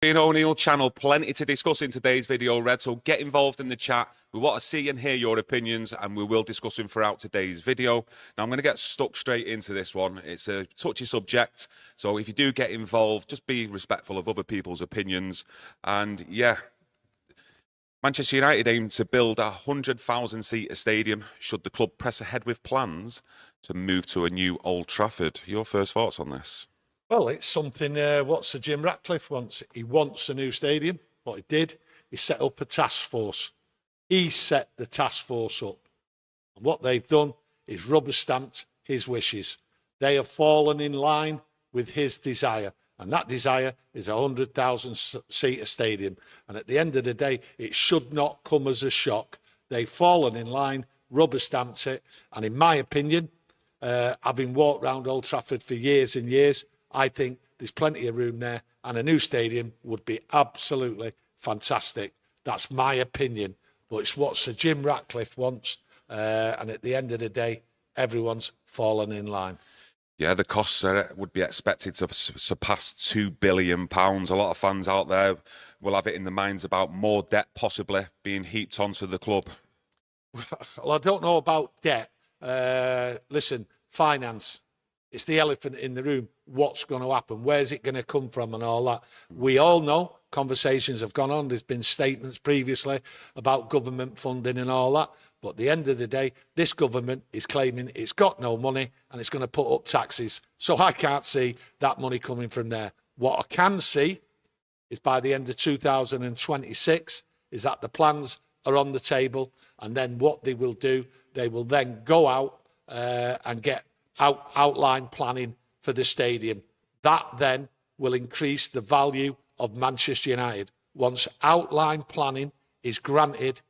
Tony O'Neill channel, plenty to discuss in today's video, Red, so get involved in the chat. We want to see and hear your opinions, and we will discuss them throughout today's video. Now, I'm going to get stuck straight into this one. It's a touchy subject, so if you do get involved, just be respectful of other people's opinions. And yeah, Manchester United aim to build a 100,000-seater stadium should the club press ahead with plans to move to a new Old Trafford. Your first thoughts on this? Well, it's something what Sir Jim Ratcliffe wants. He wants a new stadium. What he did, he set up a task force. He set the task force up. And what they've done is rubber-stamped his wishes. They have fallen in line with his desire. And that desire is a 100,000-seater stadium. And at the end of the day, it should not come as a shock. They've fallen in line, rubber-stamped it. And in my opinion, having walked around Old Trafford for years and years, I think there's plenty of room there, and a new stadium would be absolutely fantastic. That's my opinion, but it's what Sir Jim Ratcliffe wants, and at the end of the day, everyone's fallen in line. Yeah, the costs would be expected to surpass £2 billion. A lot of fans out there will have it in their minds about more debt possibly being heaped onto the club. Well, I don't know about debt. Listen, finance. It's the elephant in the room. What's going to happen? Where's it going to come from and all that? We all know conversations have gone on. There's been statements previously about government funding and all that. But at the end of the day, this government is claiming it's got no money and it's going to put up taxes. So I can't see that money coming from there. What I can see is by the end of 2026 is that the plans are on the table. And then what they will do, they will then go out and get outline planning for the stadium. That then will increase the value of Manchester United. Once outline planning is granted,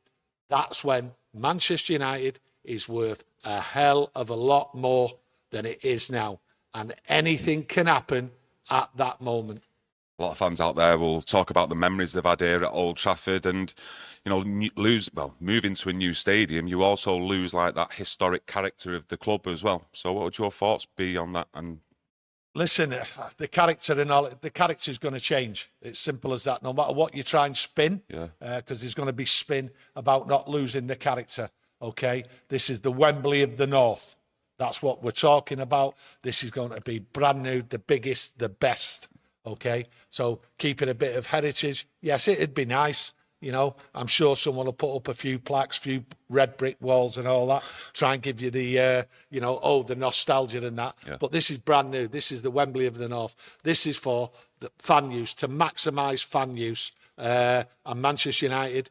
that's when Manchester United is worth a hell of a lot more than it is now. And anything can happen at that moment. A lot of fans out there will talk about the memories they've had here at Old Trafford, and moving to a new stadium, you also lose like that historic character of the club as well. So what would your thoughts be on that? And listen, the character and all, the character is going to change. It's simple as that. No matter what you try and spin, because there's going to be spin about not losing the character. Okay, this is the Wembley of the North. That's what we're talking about. This is going to be brand new, the biggest, the best. Okay, so keeping a bit of heritage. Yes, it'd be nice. You know, I'm sure someone will put up a few plaques, few red brick walls and all that, try and give you the, the nostalgia and that. Yeah. But this is brand new. This is the Wembley of the North. This is for the fan use, to maximise fan use. And Manchester United,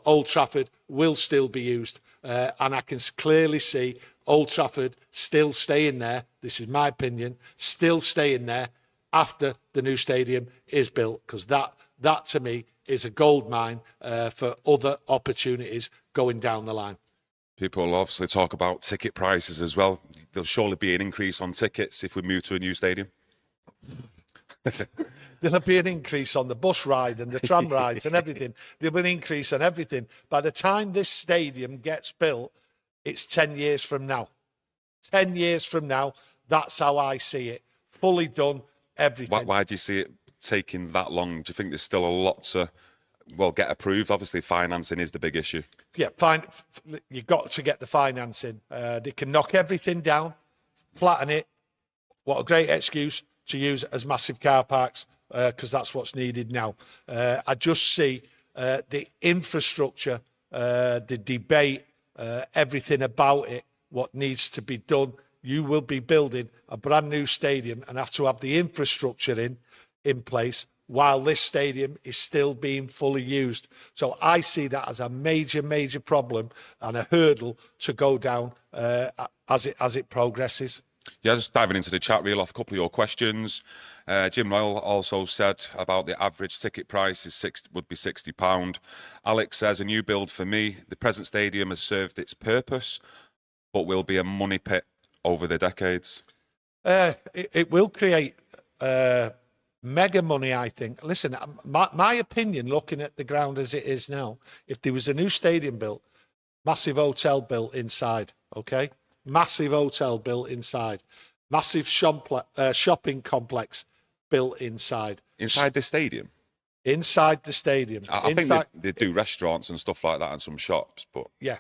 Old Trafford will still be used. And I can clearly see Old Trafford still staying there. This is my opinion, still staying there after the new stadium is built, because that to me is a gold mine for other opportunities going down the line. People obviously talk about ticket prices as well. There'll surely be an increase on tickets if we move to a new stadium. There'll be an increase on the bus ride and the tram rides and everything. There'll be an increase on everything. By the time this stadium gets built, it's 10 years from now. 10 years from now, that's how I see it. Fully done, everything. Why do you see it taking that long? Do you think there's still a lot to, get approved? Obviously, financing is the big issue. Yeah, you've got to get the financing. They can knock everything down, flatten it. What a great excuse to use as massive car parks, because that's what's needed now. I just see the infrastructure, the debate, everything about it, what needs to be done. You will be building a brand new stadium and have to have the infrastructure in place while this stadium is still being fully used. So I see that as a major, major problem and a hurdle to go down as it progresses. Yeah, just diving into the chat, reel off a couple of your questions. Jim Royal also said about the average ticket price would be £60. Alex says, a new build for me. The present stadium has served its purpose, but will be a money pit over the decades. It will create mega money, I think. Listen, my opinion, looking at the ground as it is now, if there was a new stadium built, massive hotel built inside, okay? Massive hotel built inside. Massive shopping complex built inside. Inside the stadium? inside the stadium. I think they do restaurants and stuff like that and some shops, but... Yeah,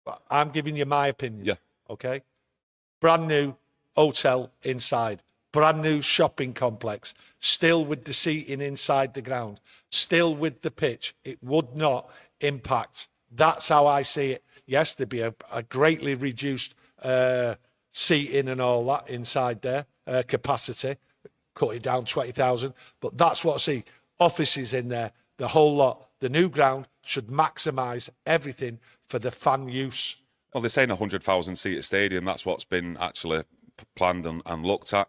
but I'm giving you my opinion. Yeah. Okay? Brand new hotel inside. Brand new shopping complex. Still with the seating inside the ground. Still with the pitch. It would not impact. That's how I see it. Yes, there'd be a greatly reduced seating and all that inside there. Capacity. Cut it down 20,000. But that's what I see. Offices in there. The whole lot. The new ground should maximise everything for the fan use. Well, they're saying 100,000 seat stadium. That's what's been actually planned and looked at.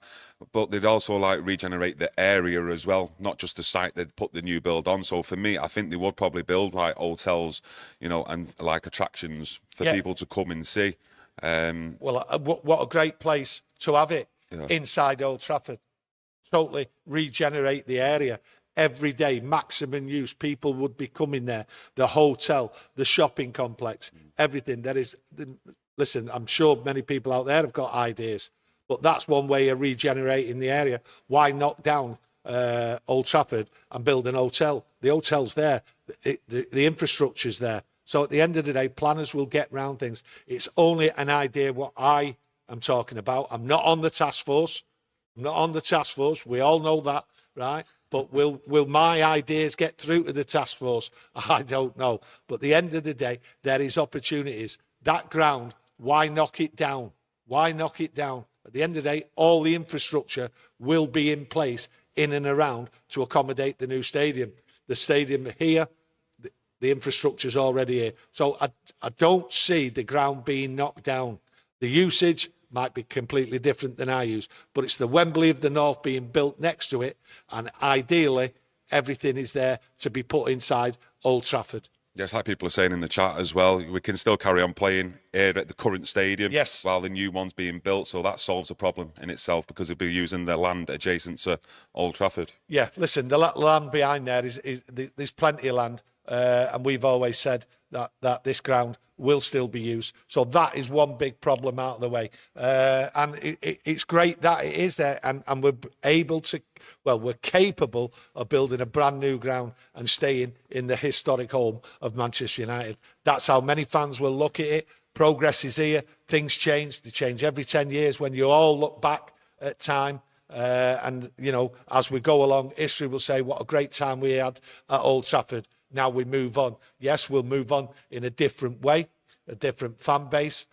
But they'd also like regenerate the area as well, not just the site they'd put the new build on. So for me, I think they would probably build like hotels, you know, and like attractions for people to come and see. Well, what a great place to have it inside Old Trafford. Totally regenerate the area. Every day, maximum use. People would be coming there. The hotel, the shopping complex, everything. There is, listen, I'm sure many people out there have got ideas, but that's one way of regenerating the area. Why knock down Old Trafford and build an hotel? The hotel's there. The infrastructure's there. So at the end of the day, planners will get round things. It's only an idea what I am talking about. I'm not on the task force. I'm not on the task force. We all know that, right? But will my ideas get through to the task force? I don't know. But at the end of the day, there is opportunities. That ground, why knock it down? Why knock it down? At the end of the day, all the infrastructure will be in place in and around to accommodate the new stadium. The stadium here, the infrastructure's already here. So I don't see the ground being knocked down. The usage might be completely different than I use, but it's the Wembley of the North being built next to it, and ideally everything is there to be put inside Old Trafford. Yes, like people are saying in the chat as well, we can still carry on playing here at the current stadium while the new one's being built, so that solves a problem in itself because we'll be using the land adjacent to Old Trafford. Yeah, listen, the land behind there is there's plenty of land, and we've always said that this ground will still be used. So that is one big problem out of the way. And it's great that it is there, and we're able to, well, we're capable of building a brand new ground and staying in the historic home of Manchester United. That's how many fans will look at it. Progress is here. Things change. They change every 10 years when you all look back at time. And, you know, as we go along, history will say what a great time we had at Old Trafford. Now we move on. Yes, we'll move on in a different way, a different fan base,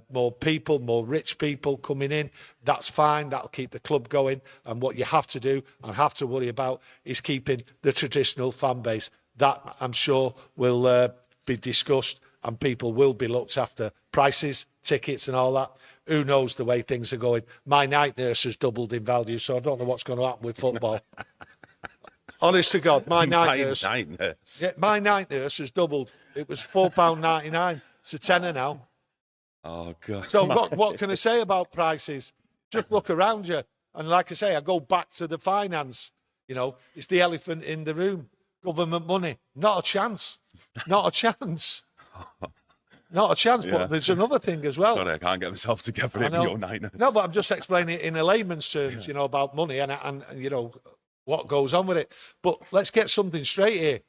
more people, more rich people coming in. That's fine. That'll keep the club going. And what you have to do and have to worry about is keeping the traditional fan base. That, I'm sure, will be discussed and people will be looked after. Prices, tickets and all that. Who knows the way things are going. My night nurse has doubled in value, so I don't know what's going to happen with football. Honest to God, my night nurse. Yeah, my night nurse has doubled. It was £4.99. It's a tenner now. Oh, God. So what can I say about prices? Just look around you. And like I say, I go back to the finance. You know, it's the elephant in the room. Government money. Not a chance. Not a chance. Not a chance. Yeah. But there's another thing as well. Sorry, I can't get myself together in your night nurse. No, but I'm just explaining it in a layman's terms, you know, about money and you know, what goes on with it. But let's get something straight here.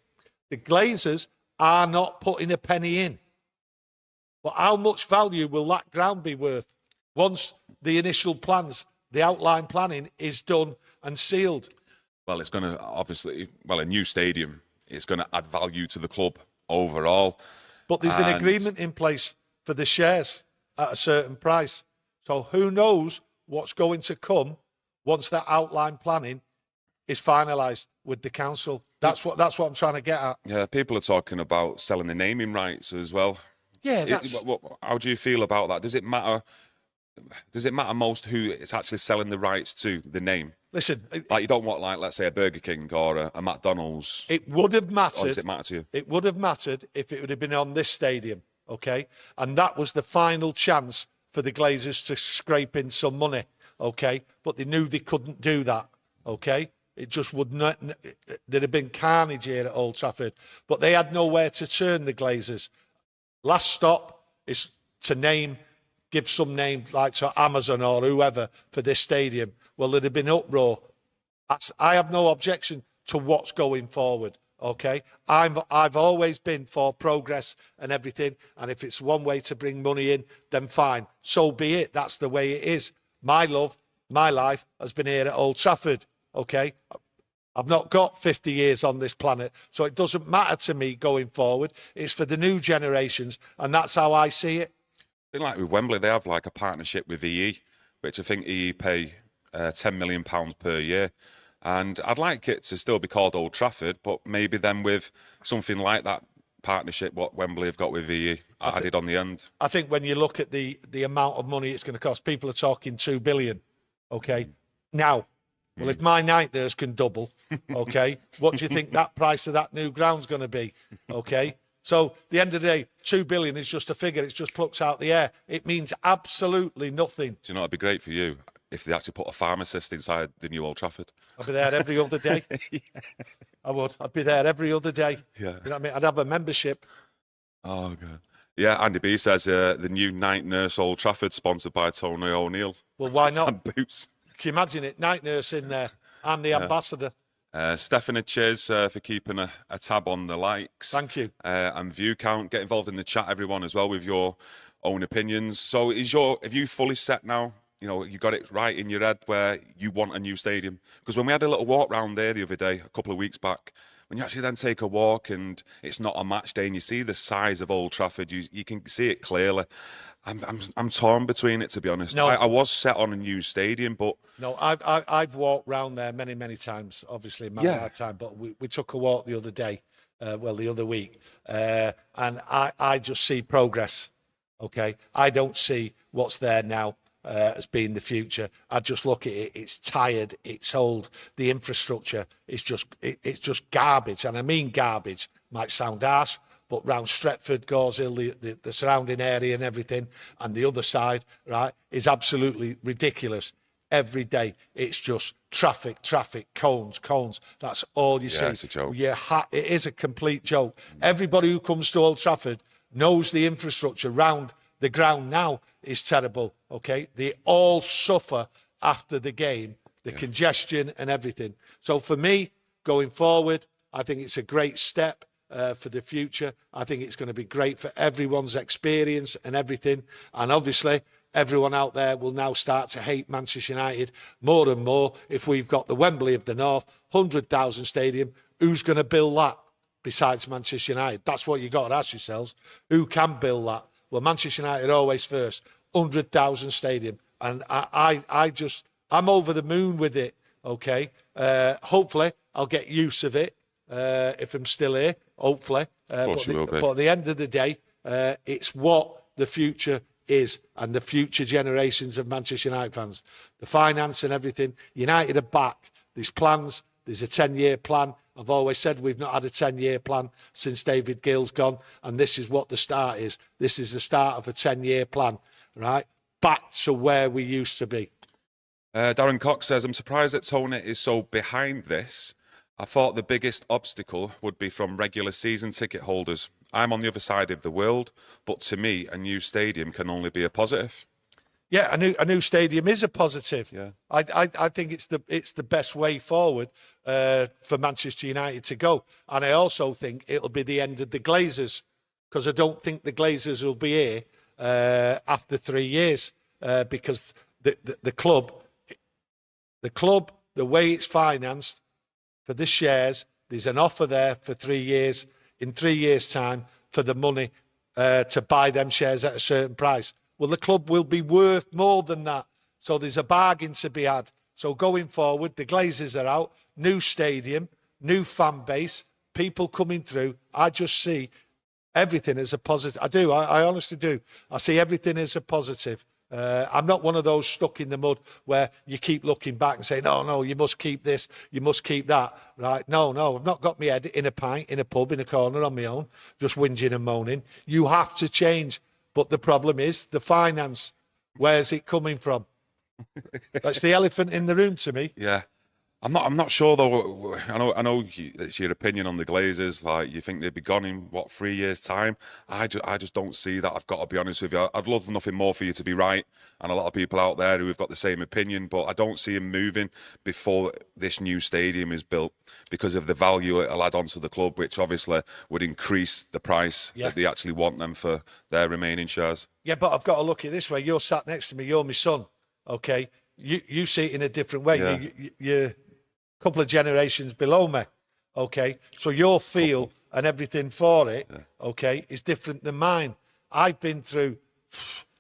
The Glazers are not putting a penny in. But how much value will that ground be worth once the initial plans, the outline planning is done and sealed? Well, it's going to obviously, well, a new stadium is going to add value to the club overall. But there's an agreement in place for the shares at a certain price. So who knows what's going to come once that outline planning is finalised with the council. That's what I'm trying to get at. Yeah, people are talking about selling the naming rights as well. Yeah, that's... How do you feel about that? Does it matter? Does it matter most who is actually selling the rights to the name? Listen, like you don't want, like, let's say a Burger King or a McDonald's. It would have mattered. Or does it matter to you? It would have mattered if it would have been on this stadium, okay? And that was the final chance for the Glazers to scrape in some money, okay? But they knew they couldn't do that, okay? It just would not. There'd have been carnage here at Old Trafford, but they had nowhere to turn, the Glazers. Last stop is to name, give some name like to Amazon or whoever for this stadium. Well, there'd have been uproar. I have no objection to what's going forward. Okay, I've always been for progress and everything, and if it's one way to bring money in, then fine, so be it. That's the way it is. My love, my life has been here at Old Trafford. Okay, I've not got 50 years on this planet, so it doesn't matter to me going forward. It's for the new generations, and that's how I see it. Like with Wembley, they have like a partnership with EE, which I think EE pay £10 million per year. And I'd like it to still be called Old Trafford, but maybe then with something like that partnership, what Wembley have got with EE added on the end. I think when you look at the amount of money it's going to cost, people are talking $2 billion. Okay, now, well, if my nightmares can double, okay, what do you think that price of that new ground's going to be? Okay, so at the end of the day, $2 billion is just a figure. It's just plucked out the air. It means absolutely nothing. Do you know, it'd be great for you if they actually put a pharmacist inside the new Old Trafford. I'd be there every other day. Yeah. I would. I'd be there every other day. Yeah. You know what I mean? I'd have a membership. Oh, God. Yeah, Andy B says the new night nurse Old Trafford sponsored by Tony O'Neill. Well, why not? And boots. Can you imagine it? Night nurse in there. I'm the ambassador. Stephanie, cheers for keeping a tab on the likes. Thank you. And view count. Get involved in the chat, everyone, as well, with your own opinions. So have you fully set now? You know, you got it right in your head where you want a new stadium? Because when we had a little walk round there the other day, a couple of weeks back, when you actually then take a walk and it's not a match day and you see the size of Old Trafford, you can see it clearly. I'm torn between it, to be honest. No, I was set on a new stadium, but no, I've walked round there many times. Obviously, in my lifetime, but we took a walk the other day, the other week, and I just see progress. Okay, I don't see what's there now as being the future. I just look at it. It's tired. It's old. The infrastructure is it's just garbage, and I mean garbage. Might sound harsh, but round Stretford, Gores Hill, the surrounding area and everything, and the other side, right, is absolutely ridiculous. Every day, it's just traffic, cones. That's all you see. It's a joke. It is a complete joke. Everybody who comes to Old Trafford knows the infrastructure round the ground now is terrible, okay? They all suffer after the game, the congestion and everything. So for me, going forward, I think it's a great step for the future. I think it's going to be great for everyone's experience and everything. And obviously, everyone out there will now start to hate Manchester United more and more. If we've got the Wembley of the North, 100,000 stadium, who's going to build that besides Manchester United? That's what you got to ask yourselves. Who can build that? Well, Manchester United always first, 100,000 stadium. And I'm over the moon with it, okay? Hopefully, I'll get use of it if I'm still here, hopefully. But at the end of the day, it's what the future is and the future generations of Manchester United fans. The finance and everything, United are back. There's plans. There's a 10-year plan. I've always said we've not had a 10-year plan since David Gill's gone, and this is what the start is. This is the start of a 10-year plan, right? Back to where we used to be. Darren Cox says, I'm surprised that Tony is so behind this. I thought the biggest obstacle would be from regular season ticket holders. I'm on the other side of the world, but to me, a new stadium can only be a positive. Yeah, a new stadium is a positive. Yeah, I think it's the best way forward for Manchester United to go, and I also think it'll be the end of the Glazers, because I don't think the Glazers will be here after 3 years because the club, the way it's financed for the shares, there's an offer there for 3 years. In 3 years' time, for the money to buy them shares at a certain price. Well, the club will be worth more than that. So there's a bargain to be had. So going forward, the Glazers are out, new stadium, new fan base, people coming through. I just see everything as a positive. I do. I honestly do. I see everything as a positive. I'm not one of those stuck in the mud where you keep looking back and saying, oh, no, you must keep this, you must keep that. Right? No, I've not got my head in a pint, in a pub, in a corner on my own, just whinging and moaning. You have to change. But the problem is the finance. Where's it coming from? That's the elephant in the room to me. Yeah. I'm not sure though. I know it's your opinion on the Glazers. Like, you think they'd be gone in what, 3 years' time? I just don't see that. I've got to be honest with you. I'd love nothing more for you to be right, and a lot of people out there who have got the same opinion. But I don't see him moving before this new stadium is built, because of the value it'll add onto the club, which obviously would increase the price that they actually want them for their remaining shares. Yeah, but I've got to look at it this way. You're sat next to me. You're my son. Okay, you see it in a different way. Yeah. You're couple of generations below me, okay? So your feel and everything for it, okay, is different than mine. I've been through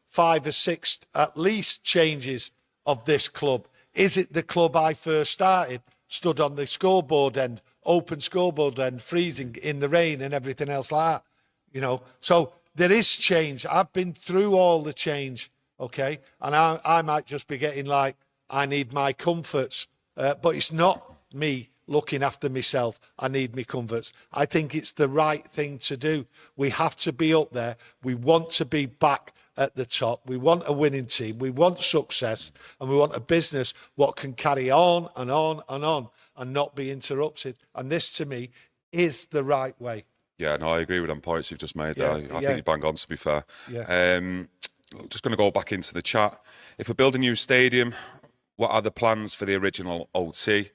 5 or 6 at least changes of this club. Is it the club I first started, stood on the scoreboard end, open scoreboard end, freezing in the rain and everything else like that, you know? So there is change. I've been through all the change, okay? And I might just be getting like, I need my comforts. But it's not me looking after myself. I need me comforts. I think it's the right thing to do. We have to be up there. We want to be back at the top. We want a winning team. We want success, and we want a business what can carry on and on and on and not be interrupted. And this, to me, is the right way. Yeah, no, I agree with them points you've just made there. I think you bang on, to be fair. Yeah. Just going to go back into the chat. If we build a new stadium, what are the plans for the original OT?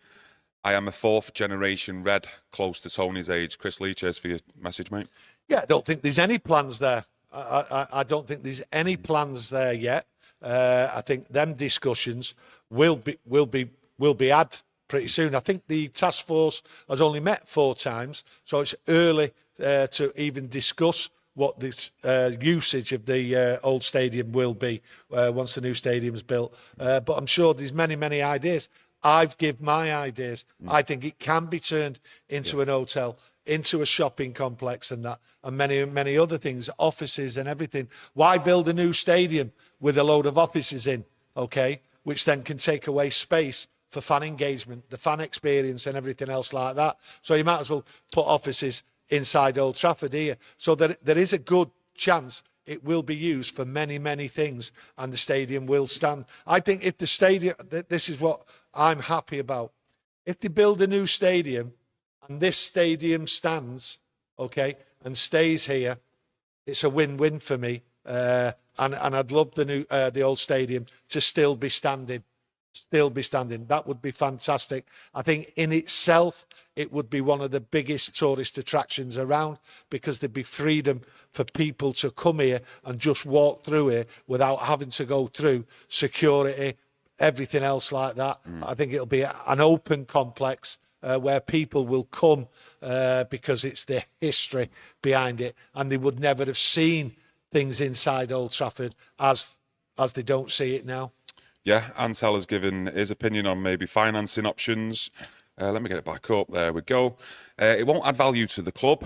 I am a 4th generation Red, close to Tony's age. Chris Lee, cheers for your message, mate. Yeah, I don't think there's any plans there. I don't think there's any plans there yet. I think them discussions will be had pretty soon. I think the task force has only met 4 times, so it's early to even discuss what this usage of the old stadium will be once the new stadium's built. But I'm sure there's many ideas. I've given my ideas. I think it can be turned into an hotel, into a shopping complex and that, and many other things, offices and everything. Why build a new stadium with a load of offices in, okay, which then can take away space for fan engagement, the fan experience and everything else like that? So you might as well put offices inside Old Trafford here. So there is a good chance it will be used for many things, and the stadium will stand. I think if the stadium, this is what I'm happy about. If they build a new stadium and this stadium stands, okay, and stays here, it's a win-win for me. And I'd love the old stadium to still be standing. That would be fantastic. I think in itself, it would be one of the biggest tourist attractions around, because there'd be freedom for people to come here and just walk through here without having to go through security, everything else like that. I think it'll be an open complex where people will come because it's the history behind it, and they would never have seen things inside Old Trafford as they don't see it now. Yeah, Antel has given his opinion on maybe financing options. Let me get it back up. There we go. It won't add value to the club,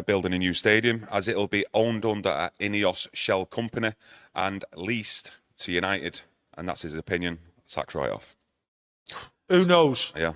building a new stadium, as it'll be owned under an Ineos shell company and leased to United. And that's his opinion. Sack right off. Who knows? Yeah.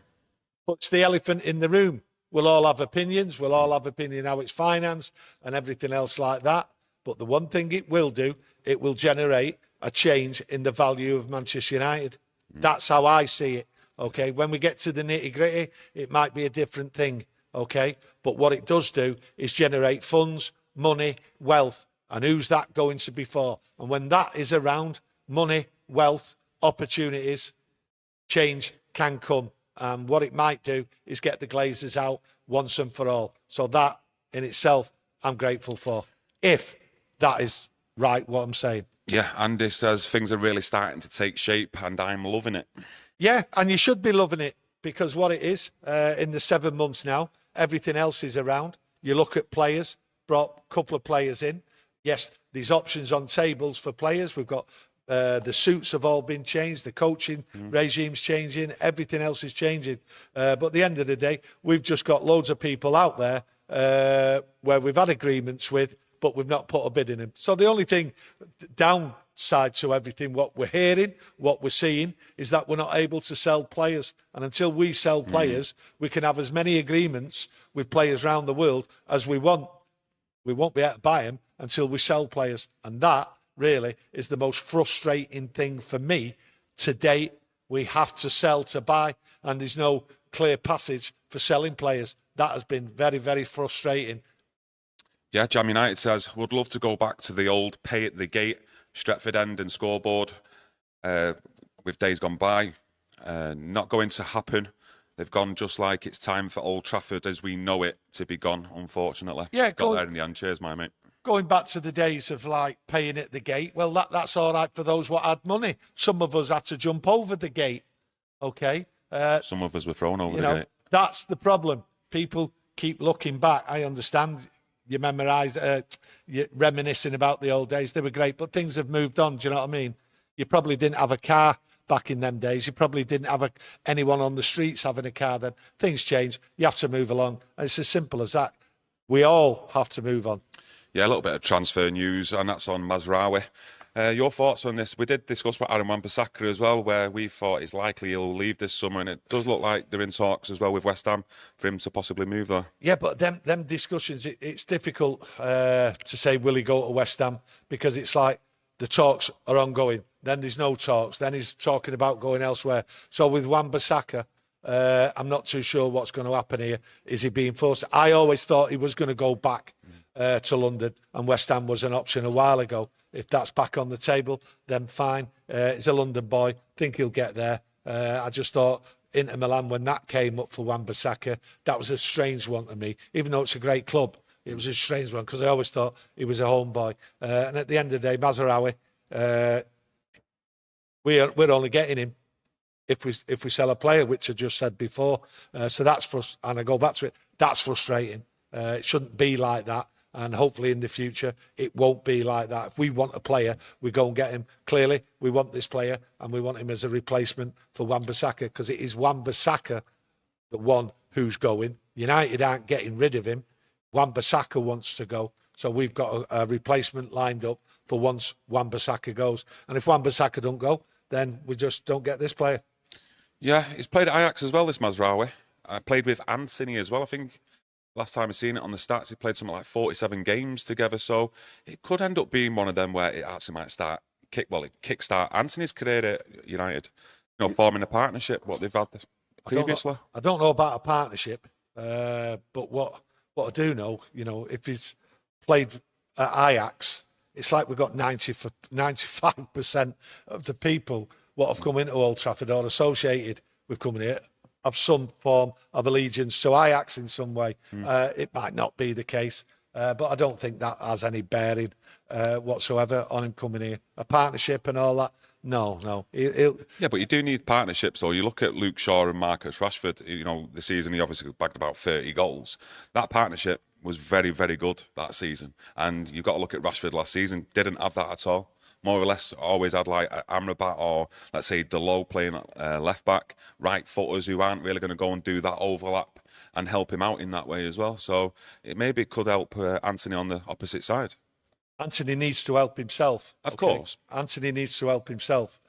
But it's the elephant in the room. We'll all have opinions. We'll all have opinion how it's financed and everything else like that. But the one thing it will do, it will generate a change in the value of Manchester United. That's how I see it, okay? When we get to the nitty-gritty, it might be a different thing, okay? But what it does do is generate funds, money, wealth. And who's that going to be for? And when that is around, money, wealth, opportunities, change can come. What it might do is get the Glazers out once and for all. So that in itself, I'm grateful for, if that is right, what I'm saying. Yeah, Andy says things are really starting to take shape and I'm loving it. Yeah, and you should be loving it, because what it is, in the 7 months now, everything else is around. You look at players, brought a couple of players in. Yes, there's options on tables for players. We've got the suits have all been changed. The coaching regime's changing. Everything else is changing. But at the end of the day, we've just got loads of people out there where we've had agreements with, but we've not put a bid in them. So the only thing downside to everything, what we're hearing, what we're seeing, is that we're not able to sell players. And until we sell players, we can have as many agreements with players around the world as we want. We won't be able to buy them until we sell players. And that really is the most frustrating thing for me to date we have to sell to buy, and there's no clear passage for selling players. That has been very, very frustrating. Yeah, Jam United says, would love to go back to the old pay at the gate, Stretford End and scoreboard with days gone by. Not going to happen. They've gone just like it's time for Old Trafford as we know it to be gone, unfortunately. Yeah, got there in the end. Cheers, my mate. Going back to the days of like paying at the gate, well, that's all right for those what had money. Some of us had to jump over the gate, okay? Some of us were thrown over the gate. That's the problem. People keep looking back. I understand you memorise, you're reminiscing about the old days. They were great, but things have moved on. Do you know what I mean? You probably didn't have a car back in them days. You probably didn't have anyone on the streets having a car then. Things change. You have to move along. And it's as simple as that. We all have to move on. Yeah, a little bit of transfer news, and that's on Mazraoui. Your thoughts on this? We did discuss with Aaron Wan-Bissaka as well, where we thought it's likely he'll leave this summer, and it does look like they're in talks as well with West Ham for him to possibly move there. Yeah, but them discussions, it's difficult to say will he go to West Ham, because it's like the talks are ongoing. Then there's no talks. Then he's talking about going elsewhere. So with Wan-Bissaka, I'm not too sure what's going to happen here. Is he being forced? I always thought he was going to go back to London, and West Ham was an option a while ago. If that's back on the table, then fine. He's a London boy. Think he'll get there. I just thought Inter Milan, when that came up for Wan-Bissaka, that was a strange one to me. Even though it's a great club, it was a strange one because I always thought he was a home boy. And at the end of the day, Mazraoui, we're only getting him if we sell a player, which I just said before. So that's and I go back to it. That's frustrating. It shouldn't be like that. And hopefully in the future, it won't be like that. If we want a player, we go and get him. Clearly, we want this player, and we want him as a replacement for Wan-Bissaka, because it is Wan-Bissaka, the one who's going. United aren't getting rid of him. Wan-Bissaka wants to go. So we've got a replacement lined up for once Wan-Bissaka goes. And if Wan-Bissaka don't go, then we just don't get this player. Yeah, he's played at Ajax as well, this Mazraoui. I played with Anthony as well, I think. Last time I seen it on the stats, he played something like 47 games together. So it could end up being one of them where it actually might kickstart Anthony's career at United. You know, forming a partnership, what they've had previously. I don't know about a partnership, but what I do know, you know, if he's played at Ajax, it's like we've got 95% of the people what have come into Old Trafford or associated with coming here have some form of allegiance to Ajax in some way. It might not be the case, but I don't think that has any bearing whatsoever on him coming here. A partnership and all that, no. Yeah, but you do need partnerships. Or you look at Luke Shaw and Marcus Rashford, you know, the season he obviously bagged about 30 goals. That partnership was very, very good that season. And you've got to look at Rashford last season, didn't have that at all. More or less always had like Amrabat or, let's say, Delo playing left back, right footers who aren't really going to go and do that overlap and help him out in that way as well. So maybe it could help Anthony on the opposite side. Anthony needs to help himself. Of course. Anthony needs to help himself,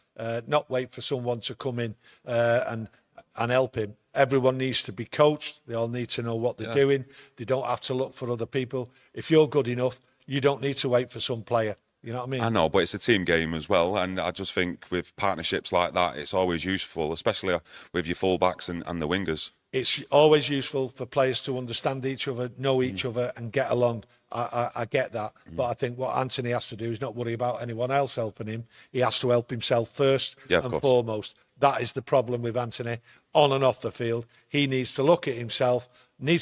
not wait for someone to come in and help him. Everyone needs to be coached. They all need to know what they're doing. They don't have to look for other people. If you're good enough, you don't need to wait for some player. You know what I mean? I know, but it's a team game as well. And I just think with partnerships like that, it's always useful, especially with your fullbacks and the wingers. It's always useful for players to understand each other, know each other and get along. I get that. But I think what Anthony has to do is not worry about anyone else helping him. He has to help himself first and foremost. That is the problem with Anthony on and off the field. He needs to look at himself, and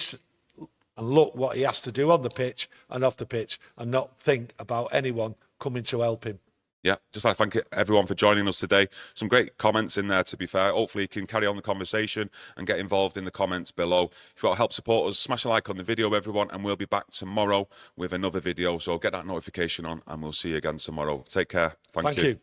look what he has to do on the pitch and off the pitch, and not think about anyone coming to help him. Yeah, just like thank everyone for joining us today. Some great comments in there, to be fair. Hopefully you can carry on the conversation and get involved in the comments below. If you want to help support us, smash a like on the video, everyone, and we'll be back tomorrow with another video. So get that notification on, and we'll see you again tomorrow. Take care. Thank you.